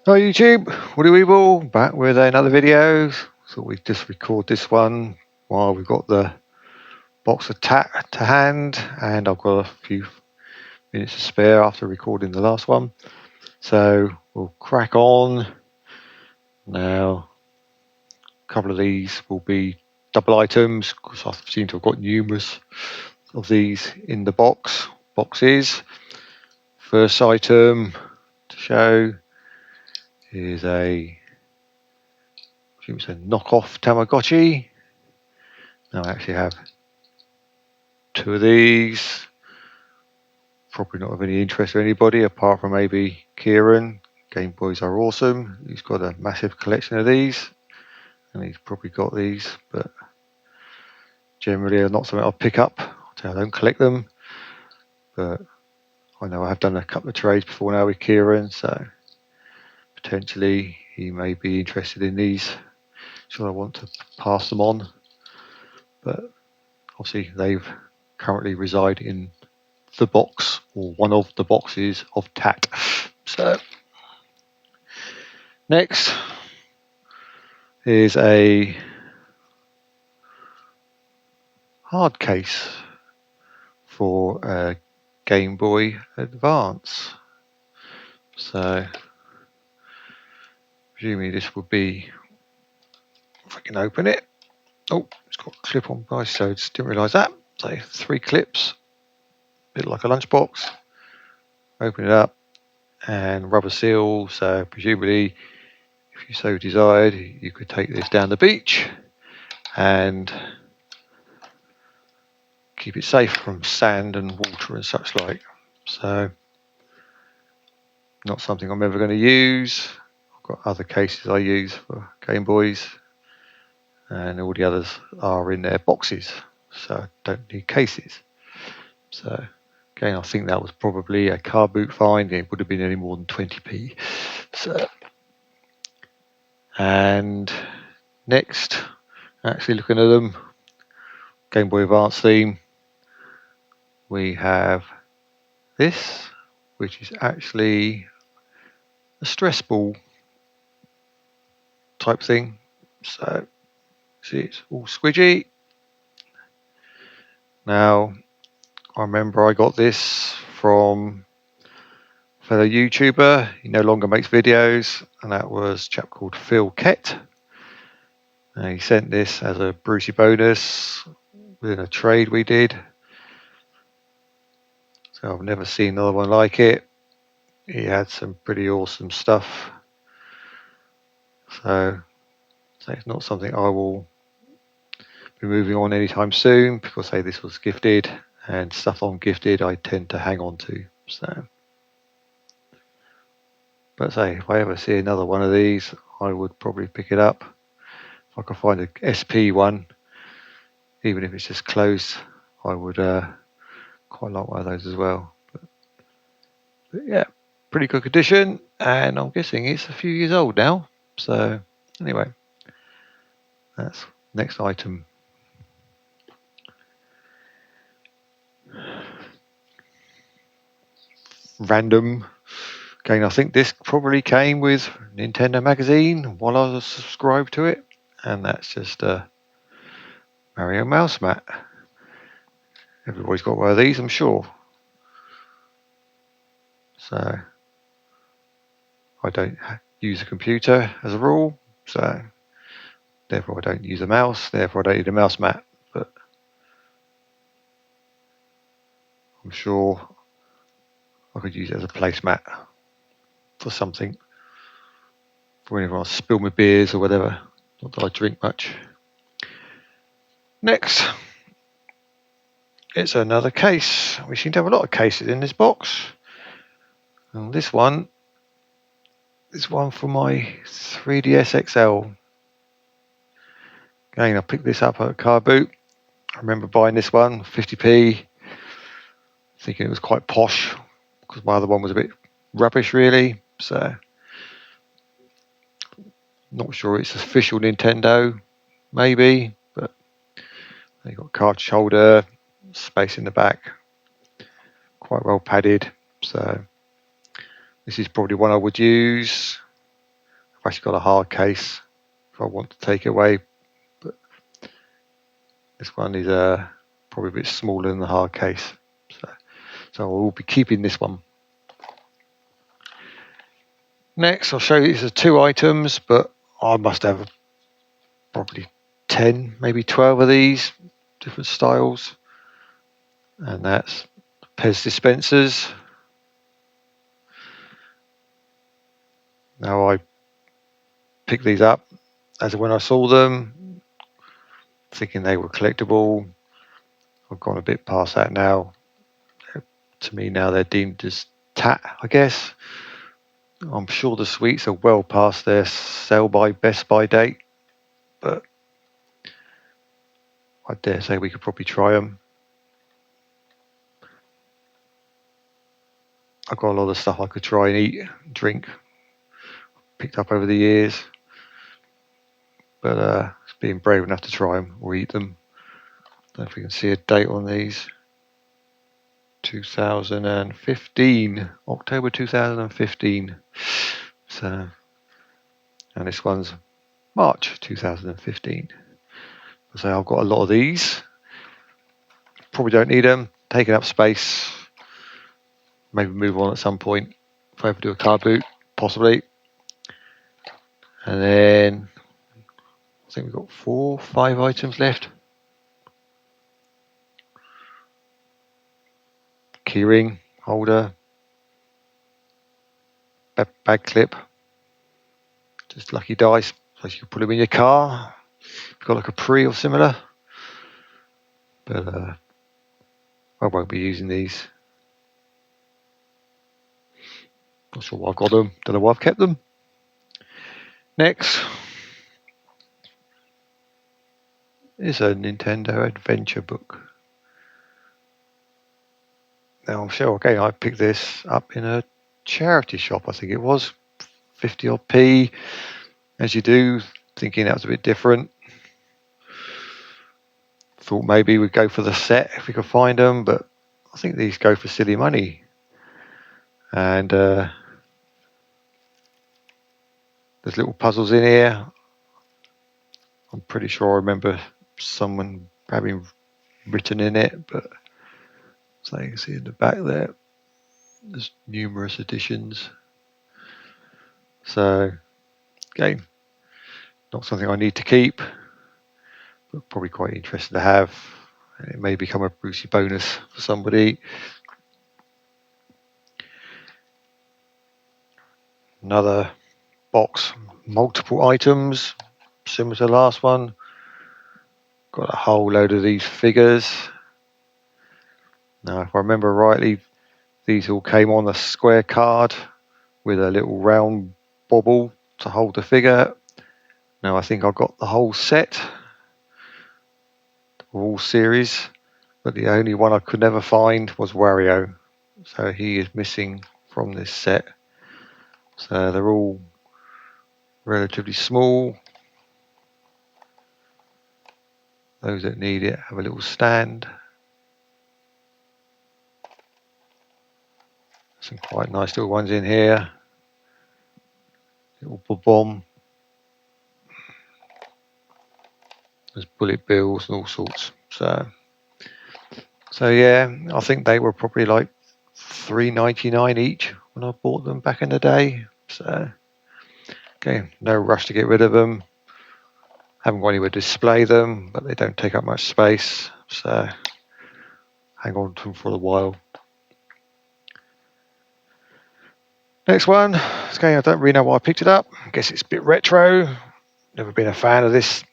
Hi YouTube, Woody Weeble back with another video. Thought we'd just record this one while we've got the box of tat to hand, and I've got a few minutes to spare after recording the last one. So we'll crack on. Now, a couple of these will be double items because I seem to have got numerous of these in the boxes. First item to show is a knockoff Tamagotchi. Now I actually have two of these. Probably not of any interest to anybody apart from maybe Kieran. Game Boys are awesome. He's got a massive collection of these, and he's probably got these, but generally they're not something I'll pick up. I don't collect them, but I know I have done a couple of trades before now with Kieran, so potentially he may be interested in these should I want to pass them on. But obviously they currently reside in the box, or one of the boxes of tat. So next is a hard case for a Game Boy Advance. So presumably this would be, if I can open it. Oh, it's got a clip on both sides, didn't realise that. So 3 clips, a bit like a lunchbox. Open it up and rubber seal, so presumably if you so desired you could take this down the beach and keep it safe from sand and water and such like. So not something I'm ever going to use. I've got other cases I use for Game Boys, and all the others are in their boxes, so I don't need cases. So again, I think that was probably a car boot find. It would have been any more than 20p. So, and next, actually looking at them, Game Boy Advance theme, we have this, which is actually a stress ball type thing. So see, it's all squidgy. Now I remember I got this from a fellow YouTuber. He no longer makes videos, and that was a chap called Phil Kett. And he sent this as a Brucey bonus within a trade we did. So I've never seen another one like it. He had some pretty awesome stuff. So it's not something I will be moving on anytime soon, because say this was gifted, and stuff I'm gifted I tend to hang on to. So, but say if I ever see another one of these, I would probably pick it up. If I could find a SP one, even if it's just closed, I would quite like one of those as well. But yeah, pretty good condition, and I'm guessing it's a few years old now. So anyway, that's next item. Random. Again, I think this probably came with Nintendo Magazine while I was subscribed to it, and that's just a Mario mouse mat. Everybody's got one of these, I'm sure. So I don't use a computer as a rule, so therefore I don't use a mouse, therefore I don't need a mouse mat, but I'm sure I could use it as a placemat for something, for whenever I spill my beers or whatever. Not that I drink much. Next, it's another case. We seem to have a lot of cases in this box. And this one is one for my 3DS XL. Again, I picked this up at a car boot. I remember buying this one, 50p, thinking it was quite posh, because my other one was a bit rubbish really. So not sure it's official Nintendo, maybe, but they got cartridge holder, space in the back, quite well padded. So this is probably one I would use. I've actually got a hard case if I want to take it away, but this one is probably a bit smaller than the hard case, so I will be keeping this one. Next, I'll show you these are 2 items, but I must have probably 10, maybe 12 of these different styles, and that's Pez dispensers. Now I picked these up as when I saw them, thinking they were collectible. I've gone a bit past that now. To me now they're deemed as tat, I guess. I'm sure the sweets are well past their sell by best by date, but I dare say we could probably try them. I've got a lot of stuff I could try and eat, drink, picked up over the years, but it's being brave enough to try them or eat them. Don't know if we can see a date on these. 2015, October 2015. So, and this one's March 2015. So I've got a lot of these. Probably don't need them. Taking up space. Maybe move on at some point. If I ever do a car boot, possibly. And then I think we've got 4, 5 items left. Keyring holder, bag clip, just lucky dice, so you can put them in your car. You've got like a Pre or similar, but I won't be using these. Not sure why I've got them. Don't know why I've kept them. Next is a Nintendo Adventure book. Now I'm sure again I picked this up in a charity shop. I think it was 50 odd p, as you do, thinking that was a bit different. Thought maybe we'd go for the set if we could find them, but I think these go for silly money. And there's little puzzles in here. I'm pretty sure I remember someone having written in it, but so you can see in the back there, there's numerous editions. So again, not something I need to keep, but probably quite interesting to have. And it may become a Brucey bonus for somebody. Another box, multiple items, similar to the last one. Got a whole load of these figures. Now, if I remember rightly, these all came on a square card with a little round bobble to hold the figure. Now, I think I got the whole set, all series, but the only one I could never find was Wario. So he is missing from this set. So they're all relatively small. Those that need it have a little stand. Some quite nice little ones in here. Little bomb. There's bullet bills and all sorts. So yeah, I think they were probably like $3.99 each when I bought them back in the day. So okay, no rush to get rid of them. Haven't got anywhere to display them, but they don't take up much space. So hang on to them for a while. Next one, okay, I don't really know why I picked it up. I guess it's a bit retro. Never been a fan of this.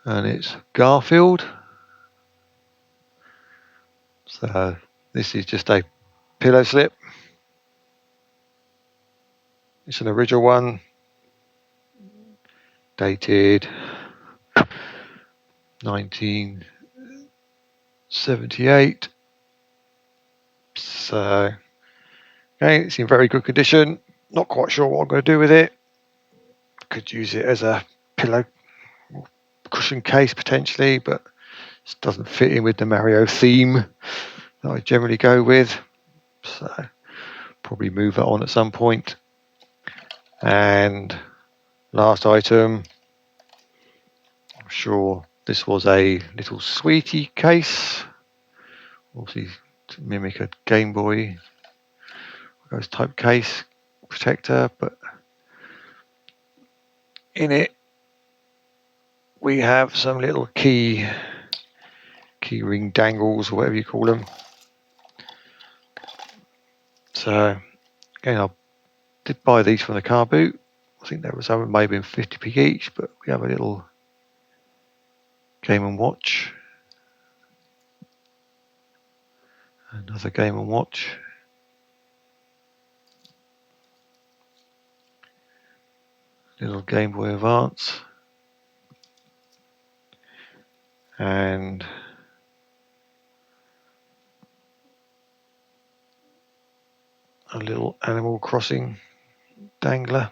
And it's Garfield. So this is just a pillow slip. It's an original one, dated 1978. So okay, it's in very good condition. Not quite sure what I'm going to do with it. Could use it as a pillow cushion case potentially, but it doesn't fit in with the Mario theme that I generally go with. So probably move that on at some point. And last item, I'm sure this was a little sweetie case, obviously to mimic a Game Boy type case protector, but in it we have some little key ring dangles, or whatever you call them. So again, I did buy these from the car boot. I think there was maybe 50p each, but we have a little Game & Watch, another Game & Watch, little Game Boy Advance, and a little Animal Crossing dangler.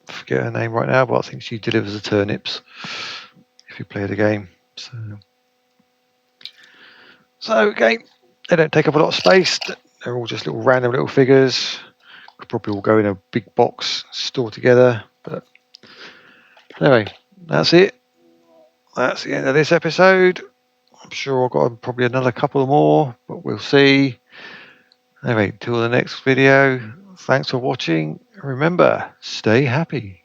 I forget her name right now, but I think she delivers the turnips if you play the game. So again, they don't take up a lot of space. They're all just little random little figures. Could probably all go in a big box, stored together. But anyway, that's it. That's the end of this episode. I'm sure I've got probably another couple more, but we'll see. Anyway, till the next video, thanks for watching. Remember, stay happy.